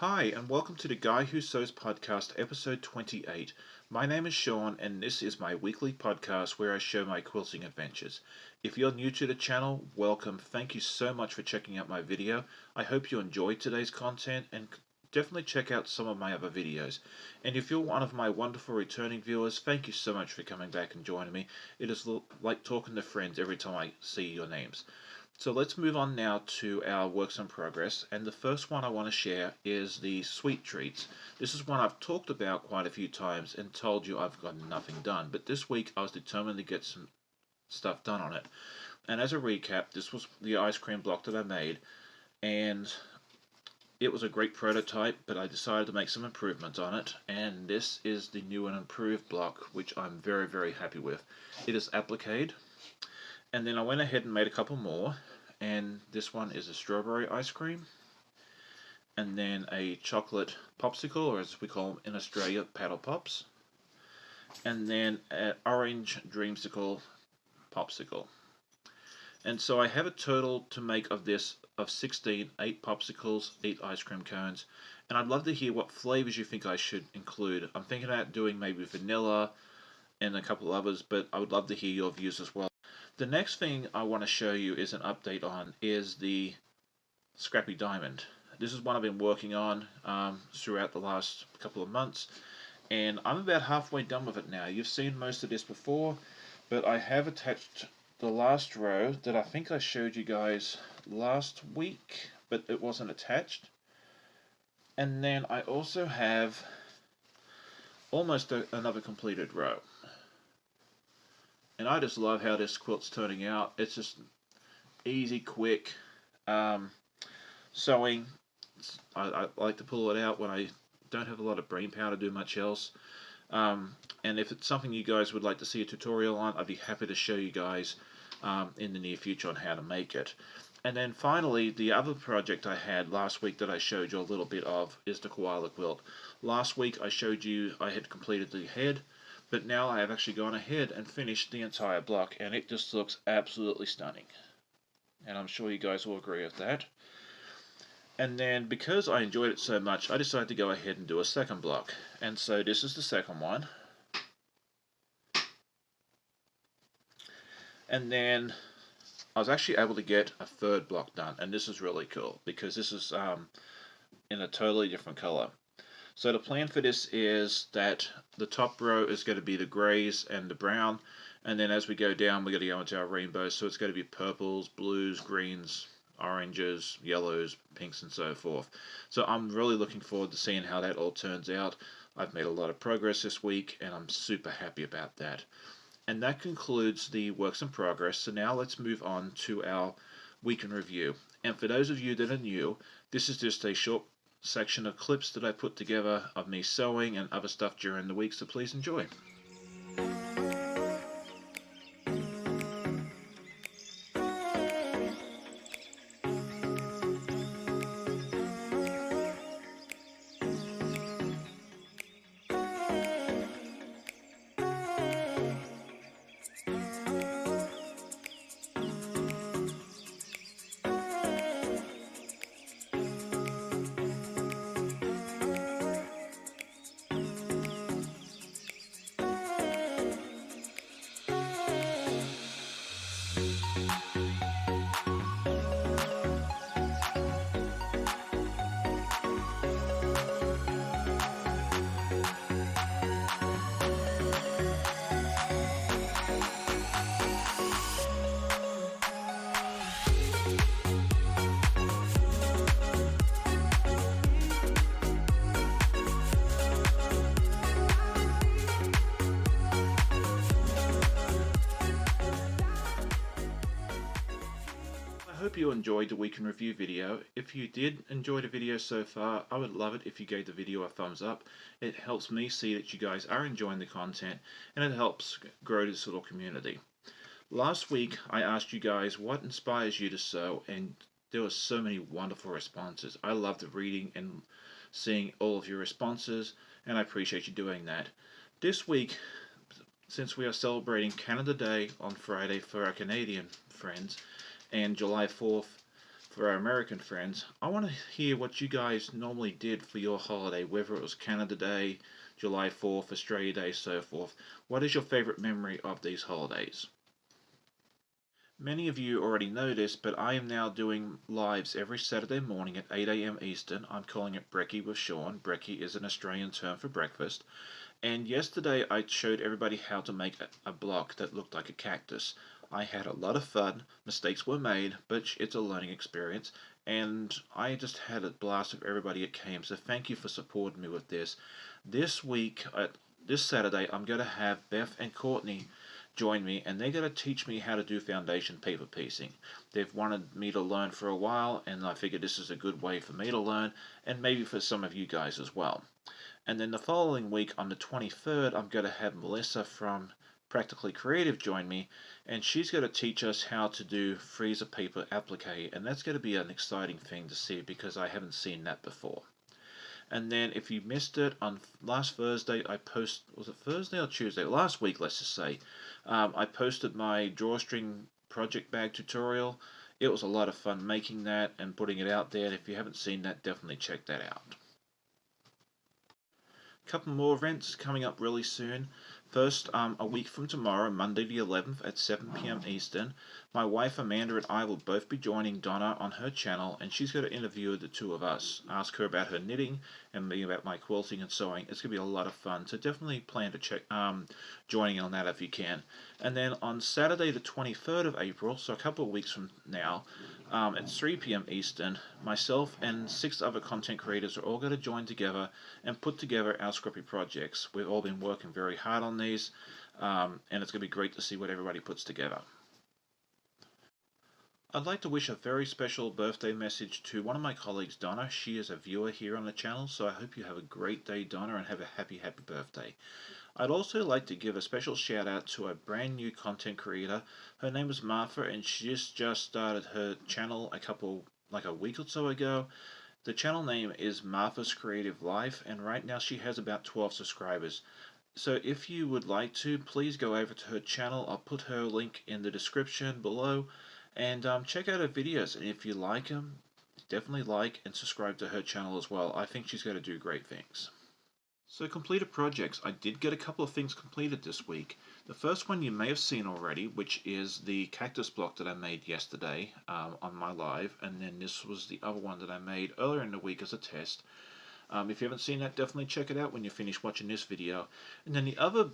Hi, and welcome to the Guy Who Sews podcast, episode 28. My name is Sean, and this is my weekly podcast where I show my quilting adventures. If you're new to the channel, welcome. Thank you so much for checking out my video. I hope you enjoyed today's content, and definitely check out some of my other videos. And if you're one of my wonderful returning viewers, thank you so much for coming back and joining me. It is like talking to friends every time I see your names. So let's move on now to our works in progress, and the first one I want to share is the sweet treats. This is one I've talked about quite a few times and told you I've got nothing done, but this week I was determined to get some stuff done on it. And as a recap, this was the ice cream block that I made, and it was a great prototype, but I decided to make some improvements on it, and this is the new and improved block, which I'm very, very happy with. It is appliqued, and then I went ahead and made a couple more, and this one is a strawberry ice cream, and then a chocolate popsicle, or as we call them in Australia, paddle pops, and then an orange dreamsicle popsicle. And so I have a total to make of this of 16, 8 popsicles, 8 ice cream cones, and I'd love to hear what flavors you think I should include. I'm thinking about doing maybe vanilla and a couple others, but I would love to hear your views as well. The next thing I want to show you is an update on is the Scrappy Diamond. This is one I've been working on throughout the last couple of months, and I'm about halfway done with it now. You've seen most of this before, but I have attached the last row that I think I showed you guys last week, but it wasn't attached. And then I also have almost another completed row. And I just love how this quilt's turning out. It's just easy, quick sewing. I like to pull it out when I don't have a lot of brain power to do much else. And if it's something you guys would like to see a tutorial on, I'd be happy to show you guys in the near future on how to make it. And then finally, the other project I had last week that I showed you a little bit of is the koala quilt. Last week I showed you I had completed the head, but now I have actually gone ahead and finished the entire block, and it just looks absolutely stunning. And I'm sure you guys will agree with that. And then because I enjoyed it so much, I decided to go ahead and do a second block. And so this is the second one. And then I was actually able to get a third block done, and this is really cool because this is in a totally different color. So the plan for this is that the top row is going to be the greys and the brown, and then as we go down we're going to go into our rainbows, so it's going to be purples, blues, greens, oranges, yellows, pinks and so forth. So I'm really looking forward to seeing how that all turns out. I've made a lot of progress this week and I'm super happy about that. And that concludes the works in progress. So now let's move on to our week in review. And for those of you that are new, this is just a short section of clips that I put together of me sewing and other stuff during the week, so please enjoy. I hope you enjoyed the week in review video. If you did enjoy the video so far, I would love it if you gave the video a thumbs up. It helps me see that you guys are enjoying the content, and it helps grow this little community. Last week I asked you guys what inspires you to sew, and there were so many wonderful responses. I loved reading and seeing all of your responses, and I appreciate you doing that. This week, since we are celebrating Canada Day on Friday for our Canadian friends, and July 4th for our American friends, I want to hear what you guys normally did for your holiday, whether it was Canada Day, July 4th, Australia Day, so forth. What is your favorite memory of these holidays? Many of you already know this, but I am now doing lives every Saturday morning at 8 a.m. Eastern. I'm calling it Brekkie with Sean. Brekkie is an Australian term for breakfast. And yesterday I showed everybody how to make a block that looked like a cactus. I had a lot of fun. Mistakes were made, but it's a learning experience. And I just had a blast with everybody that came. So thank you for supporting me with this. This week, this Saturday, I'm going to have Beth and Courtney join me, and they're going to teach me how to do foundation paper piecing. They've wanted me to learn for a while, and I figured this is a good way for me to learn, and maybe for some of you guys as well. And then the following week, on the 23rd, I'm going to have Melissa from Practically Creative join me, and she's going to teach us how to do freezer paper applique, and that's going to be an exciting thing to see because I haven't seen that before. And then if you missed it, on last Thursday was it Thursday or Tuesday? Last week, let's just say, I posted my drawstring project bag tutorial. It was a lot of fun making that and putting it out there. If you haven't seen that, definitely check that out. A couple more events coming up really soon. First, a week from tomorrow, Monday the 11th at 7 p.m. Eastern, my wife Amanda and I will both be joining Donna on her channel, and she's going to interview the two of us, ask her about her knitting and me about my quilting and sewing. It's going to be a lot of fun, so definitely plan to check joining on that if you can. And then on Saturday the 23rd of April, so a couple of weeks from now, at 3 p.m. Eastern, myself and 6 other content creators are all going to join together and put together our Scrappy projects. We've all been working very hard on these, and it's going to be great to see what everybody puts together. I'd like to wish a very special birthday message to one of my colleagues, Donna. She is a viewer here on the channel, so I hope you have a great day, Donna, and have a happy birthday. I'd also like to give a special shout out to a brand new content creator. Her name is Martha, and she just started her channel a week or so ago. The channel name is Martha's Creative Life, and right now she has about 12 subscribers. So if you would like to, please go over to her channel. I'll put her link in the description below, and check out her videos. And if you like them, definitely like and subscribe to her channel as well. I think she's going to do great things. So completed projects. I did get a couple of things completed this week. The first one you may have seen already, which is the cactus block that I made yesterday on my live, and then this was the other one that I made earlier in the week as a test. If you haven't seen that, definitely check it out when you finish watching this video. And then the other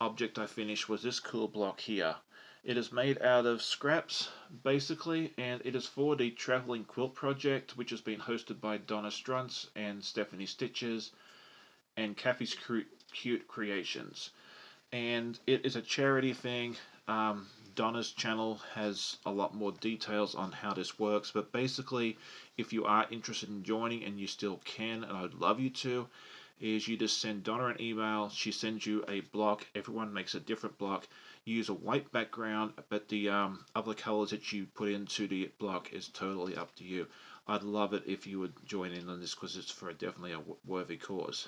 object I finished was this cool block here. It is made out of scraps, basically, and it is for the Traveling Quilt Project, which has been hosted by Donna Strunz and Stephanie Stitches and Kathy's Cute Creations. And it is a charity thing. Donna's channel has a lot more details on how this works, but basically, if you are interested in joining, and you still can, and I'd love you to, is you just send Donna an email. She sends you a block. Everyone makes a different block. You use a white background, but the other colors that you put into the block is totally up to you. I'd love it if you would join in on this, because it's for definitely a worthy cause.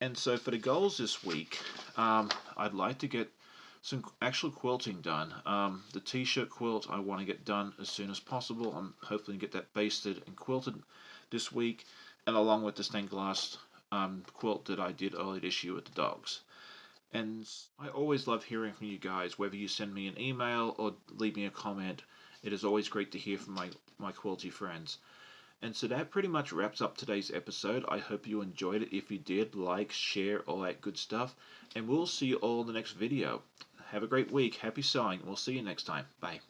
And so for the goals this week, I'd like to get some actual quilting done. The t-shirt quilt I want to get done as soon as possible. I'm hoping to get that basted and quilted this week, and along with the stained glass quilt that I did earlier this year with the dogs. And I always love hearing from you guys, whether you send me an email or leave me a comment. It is always great to hear from my quilty friends. And so that pretty much wraps up today's episode. I hope you enjoyed it. If you did, like, share, all that good stuff. And we'll see you all in the next video. Have a great week. Happy sewing. And we'll see you next time. Bye.